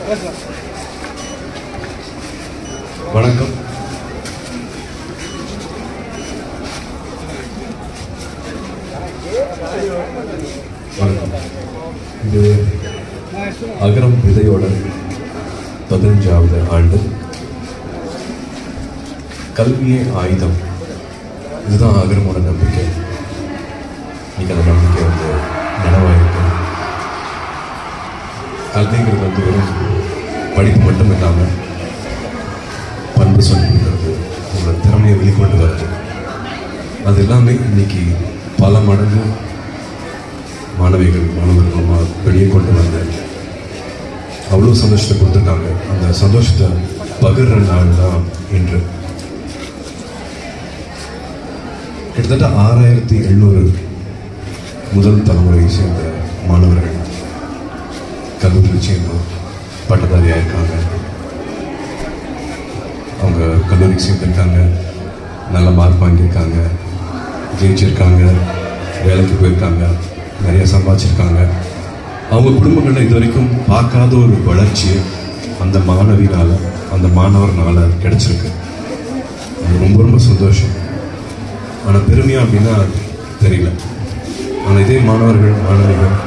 வணக்கம். இது அகரம் விதையோட 15வது ஆண்டு. கல்வியே ஆயுதம், இதுதான் அகரமோட நம்பிக்கை. இன்னைக்கு அந்த நம்பிக்கை நனவாயிருக்கு. கல்விங்கிறது வெறும் படிப்பு மட்டும் இல்லாமல் பண்பு சொல்லிக் கொடுக்கறது, உங்களோட திறமையை வெளிக்கொண்டு வருது. அது எல்லாமே இன்னைக்கு பல மடங்கு மாணவர்கள் வெளியே கொண்டு வந்து அவ்வளோ சந்தோஷத்தை கொடுத்துருக்காங்க. அந்த சந்தோஷத்தை பகிர்ற நாள் தான் இன்று. கிட்டத்தட்ட 6700 முதல் தலைமுறையை சேர்ந்த மாணவர்கள் கல்லூரியில் சேர்ந்து பட்டதாரியாக இருக்காங்க. அவங்க கல்லூரிக்கு சேர்ந்துருக்காங்க, நல்ல மார்க் வாங்கியிருக்காங்க, ஜெயிச்சிருக்காங்க, வேலைக்கு போயிருக்காங்க, நிறைய சம்பாதிச்சிருக்காங்க. அவங்க குடும்பங்களில் இது வரைக்கும் பார்க்காத ஒரு வளர்ச்சி அந்த மாணவினால், அந்த மாணவர்னால் கிடைச்சிருக்கு. அது ரொம்ப ரொம்ப சந்தோஷம். ஆனால் பெருமையாக அப்படின்னா தெரியல. ஆனால் இதே மாணவர்கள் மாணவிகள்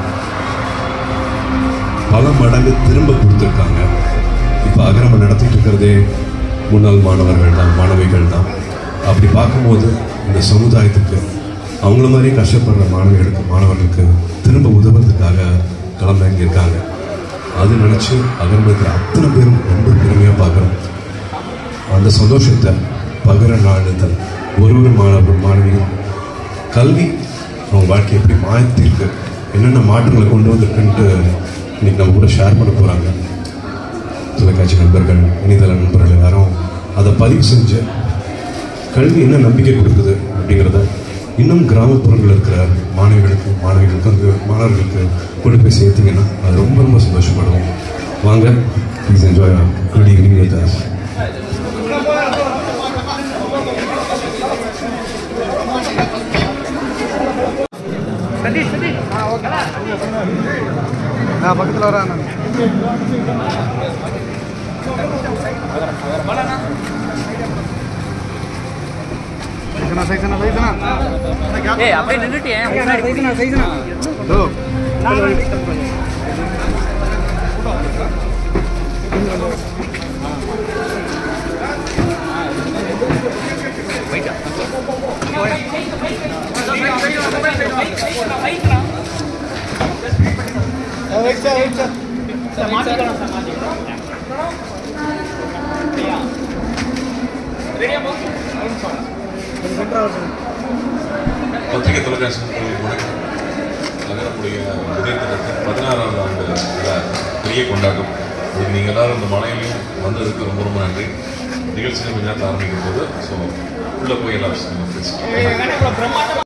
பல மடங்கு திரும்ப கொடுத்துருக்காங்க. இப்போ அகரம் நடத்திட்டு இருக்கிறதே முன்னாள் மாணவர்கள் தான், மாணவிகள் தான். அப்படி பார்க்கும்போது இந்த சமுதாயத்துக்கு அவங்கள மாதிரியே கஷ்டப்படுற மாணவர்களுக்கு திரும்ப உதவுறதுக்காக களமிறங்கியிருக்காங்க. அது நினச்சி அகரம் இருக்கிற அத்தனை பேரும் ரொம்ப பெருமையாக பார்க்குறோம். அந்த சந்தோஷத்தை பகிர நாளுதல் ஒரு மாணவியும் கல்வி அவங்க வாழ்க்கையை எப்படி மாற்றிருக்கு, என்னென்ன மாற்றங்களை கொண்டு வந்திருக்குன்ட்டு இன்னைக்கு நம்ம கூட ஷேர் பண்ண போகிறாங்க. தொலைக்காட்சி நண்பர்கள், இணையதள நண்பர்கள் எல்லாரும் அதை பதிவு செஞ்சு கல்வி என்ன நம்பிக்கை கொடுக்குது அப்படிங்கிறத இன்னும் கிராமப்புறங்களில் இருக்கிற மாணவர்களுக்கு கொண்டு போய் சேர்த்திங்கன்னா அது ரொம்ப ரொம்ப சந்தோஷப்படுவோம். வாங்க, please enjoy good evening with us. பக்கத்தில் வரா அப்படியே நின்றுட்டேன். பத்திரிகை தொலைக்காட்சி நகரக்கூடிய உதயத்திட்டத்தின் 16வது ஆண்டு விழா பெரிய கொண்டாட்டம். இதுக்கு நீங்கள் எல்லாரும் இந்த மலையிலையும் வந்ததுக்கு ரொம்ப ரொம்ப நன்றி. நிகழ்ச்சியில் கொஞ்சம் நேரத்தில் ஆரம்பிக்கும் போது ஸோ உள்ளே போய் எல்லா விஷயங்களும் பேசுகிறோம்.